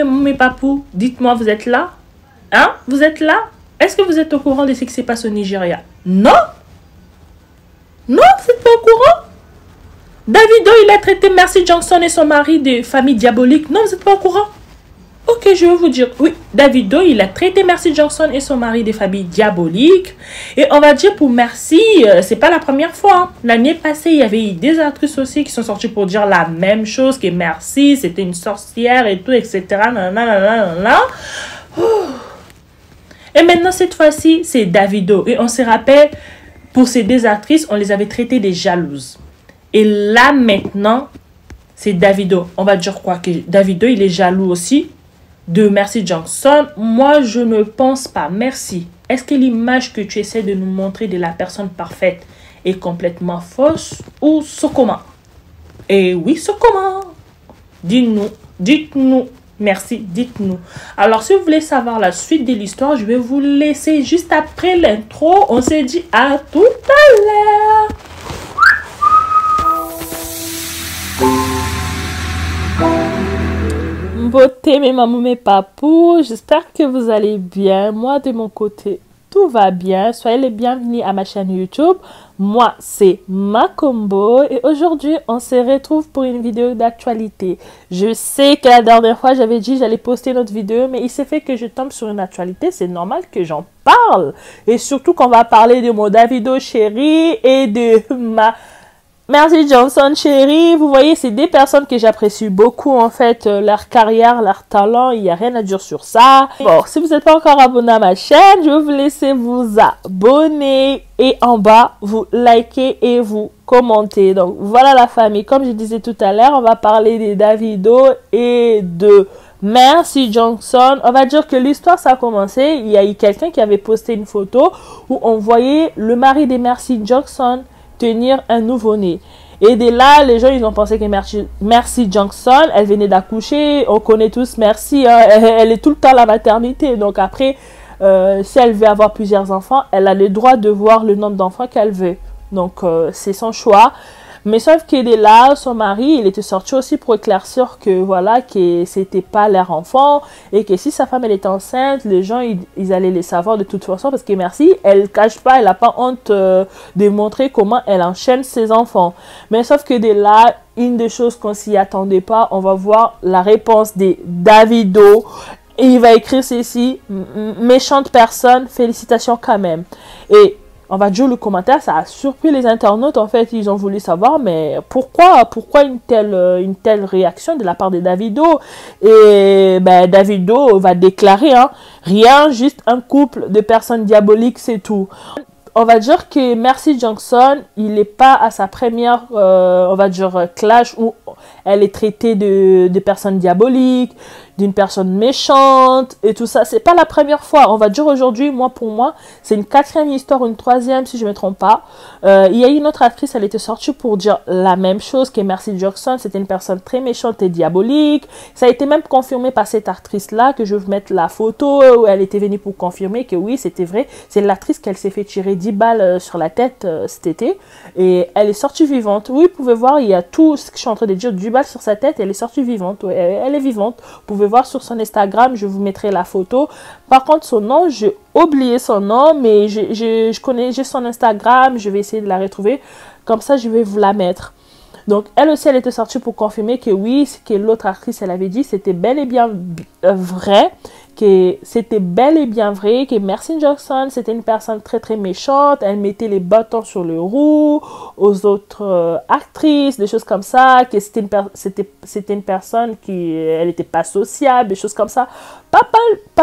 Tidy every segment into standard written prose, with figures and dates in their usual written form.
mes papous, dites-moi, vous êtes là? Hein? Vous êtes là? Est-ce que vous êtes au courant de ce qui se passe au Nigeria? Non? Non, vous n'êtes pas au courant? Davido, il a traité Mercy Johnson et son mari de famille diabolique. Non, vous n'êtes pas au courant? Ok, je vais vous dire. Oui, Davido, il a traité Mercy Johnson et son mari de famille diabolique. Et on va dire pour Mercy, c'est pas la première fois. Hein. L'année passée, il y avait eu des actrices aussi qui sont sorties pour dire la même chose, que Mercy, c'était une sorcière et tout, etc. Nanana. Et maintenant, cette fois-ci, c'est Davido. Et on se rappelle, pour ces deux actrices, on les avait traitées des jalouses. Et là, maintenant, c'est Davido. On va dire quoi? Que Davido, il est jaloux aussi de Mercy Johnson. Moi, je ne pense pas. Merci. Est-ce que l'image que tu essaies de nous montrer de la personne parfaite est complètement fausse ou ce comment? Et oui, ce comment? Dites-nous. Dites-nous. Merci, dites-nous. Alors, si vous voulez savoir la suite de l'histoire, je vais vous laisser juste après l'intro. On se dit à tout à l'heure. Beauté, mes mamans, mes papous, j'espère que vous allez bien. Moi, de mon côté, tout va bien. Soyez les bienvenus à ma chaîne YouTube. Moi, c'est Macombo et aujourd'hui, on se retrouve pour une vidéo d'actualité. Je sais que la dernière fois, j'avais dit que j'allais poster notre vidéo, mais il s'est fait que je tombe sur une actualité. C'est normal que j'en parle. Et surtout qu'on va parler de mon Davido chéri et de ma Mercy Johnson chérie. Vous voyez, c'est des personnes que j'apprécie beaucoup en fait, leur carrière, leur talent, il n'y a rien à dire sur ça. Bon, si vous n'êtes pas encore abonné à ma chaîne, je vais vous laisser vous abonner et en bas, vous likez et vous commentez. Donc voilà la famille, comme je disais tout à l'heure, on va parler de Davido et de Mercy Johnson. On va dire que l'histoire, ça a commencé, il y a eu quelqu'un qui avait posté une photo où on voyait le mari de Mercy Johnson tenir un nouveau-né. Et de là, les gens, ils ont pensé que Mercy Johnson, elle venait d'accoucher. On connaît tous Mercy, hein, elle est tout le temps à la maternité. Donc après, si elle veut avoir plusieurs enfants, elle a le droit de voir le nombre d'enfants qu'elle veut. Donc c'est son choix. Mais sauf que de là, son mari, il était sorti aussi pour éclaircir que voilà, que c'était pas leur enfant et que si sa femme elle était enceinte, les gens ils allaient les savoir de toute façon parce que Mercy, elle cache pas, elle a pas honte de montrer comment elle enchaîne ses enfants. Mais sauf que de là, une des choses qu'on s'y attendait pas, on va voir la réponse de Davido. Et il va écrire ceci: méchante personne, félicitations quand même. Et on va dire le commentaire, ça a surpris les internautes. En fait, ils ont voulu savoir, mais pourquoi une telle réaction de la part de Davido? Et ben, Davido va déclarer, hein, rien, juste un couple de personnes diaboliques, c'est tout. On va dire que Mercy Johnson, il n'est pas à sa première, on va dire, clash où elle est traitée de personnes diaboliques, d'une personne méchante et tout ça. C'est pas la première fois. On va dire aujourd'hui, pour moi, c'est une quatrième histoire, une troisième si je me trompe pas. Il y a une autre actrice, elle était sortie pour dire la même chose que Mercy Johnson. C'était une personne très méchante et diabolique. Ça a été même confirmé par cette actrice-là, que je vais vous mettre la photo où elle était venue pour confirmer que oui, c'était vrai. C'est l'actrice qu'elle s'est fait tirer 10 balles sur la tête cet été et elle est sortie vivante. Oui, vous pouvez voir, il y a tout ce que je suis en train de dire, 10 balles sur sa tête, elle est sortie vivante. Ouais, elle est vivante. Vous pouvez voir sur son Instagram, je vous mettrai la photo. Par contre, son nom, j'ai oublié son nom, mais j'ai son Instagram, je vais essayer de la retrouver. Comme ça, je vais vous la mettre. Donc, elle aussi, elle était sortie pour confirmer que oui, ce que l'autre actrice, elle avait dit, c'était bel et bien vrai. Que c'était bel et bien vrai que Mercy Johnson, c'était une personne très très méchante. Elle mettait les bâtons sur le roue aux autres actrices, des choses comme ça. Que c'était une personne qui, elle n'était pas sociable, des choses comme ça. Pas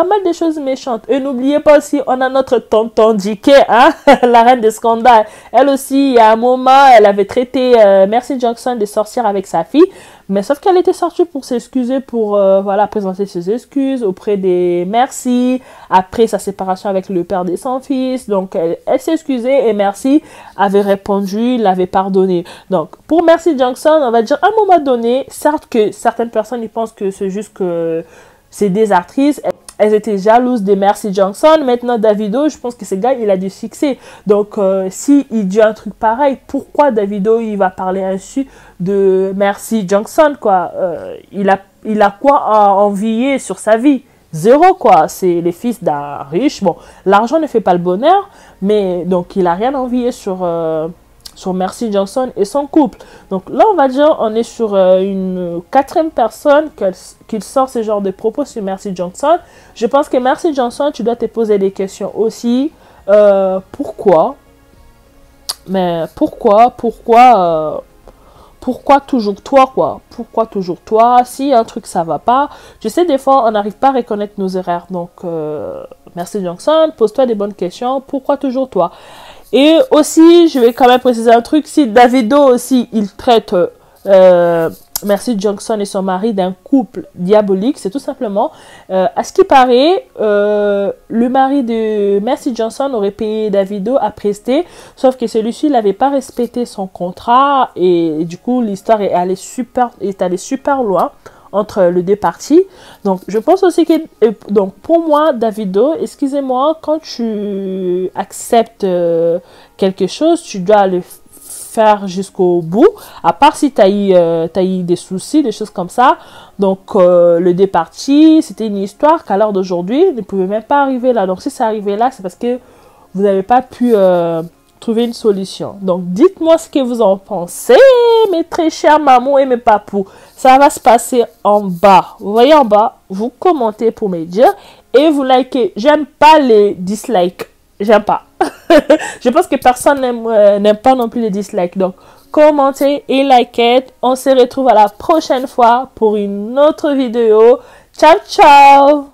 mal de choses méchantes. Et n'oubliez pas aussi, on a notre tonton Dike, hein, la reine des scandales. Elle aussi, il y a un moment, elle avait traité Mercy Johnson de sorcière avec sa fille. Mais sauf qu'elle était sortie pour s'excuser, pour voilà, présenter ses excuses auprès des Mercy, après sa séparation avec le père de son fils. Donc elle s'est excusée et Mercy avait répondu, l'avait pardonné. Donc pour Mercy Johnson, on va dire à un moment donné, certes que certaines personnes ils pensent que c'est juste que c'est des actrices. elles étaient jalouses de Mercy Johnson. Maintenant, Davido, je pense que ce gars, il a du succès. Donc, si il dit un truc pareil, pourquoi Davido, il va parler ainsi de Mercy Johnson, quoi? Il a quoi à envier sur sa vie? Zéro, quoi. C'est les fils d'un riche. Bon, l'argent ne fait pas le bonheur, mais donc, il a rien à envier sur Mercy Johnson et son couple. Donc là, on va dire, on est sur une quatrième personne qui sort ce genre de propos sur Mercy Johnson. Je pense que Mercy Johnson, tu dois te poser des questions aussi. Pourquoi? Mais pourquoi toujours toi, quoi? Pourquoi toujours toi? Si un truc, ça va pas. Je sais, des fois, on n'arrive pas à reconnaître nos erreurs. Donc, Mercy Johnson, pose-toi des bonnes questions. Pourquoi toujours toi? Et aussi, je vais quand même préciser un truc, si Davido aussi, il traite Mercy Johnson et son mari d'un couple diabolique, c'est tout simplement, à ce qui paraît, le mari de Mercy Johnson aurait payé Davido à prester, sauf que celui-ci n'avait pas respecté son contrat et du coup, l'histoire est allée super loin entre les deux parties. Donc, je pense aussi que, donc, pour moi, Davido, excusez-moi, quand tu acceptes quelque chose, tu dois le faire jusqu'au bout, à part si tu as eu des soucis, des choses comme ça. Donc, le deux parties, c'était une histoire qu'à l'heure d'aujourd'hui, ne pouvait même pas arriver là. Donc, si ça arrivait là, c'est parce que vous n'avez pas pu trouver une solution. Donc, dites-moi ce que vous en pensez, mes très chers mamans et mes papous. Ça va se passer en bas. Vous voyez en bas, vous commentez pour me dire et vous likez. J'aime pas les dislikes. J'aime pas. Je pense que personne n'aime pas non plus les dislikes. Donc, commentez et likez. On se retrouve à la prochaine fois pour une autre vidéo. Ciao, ciao!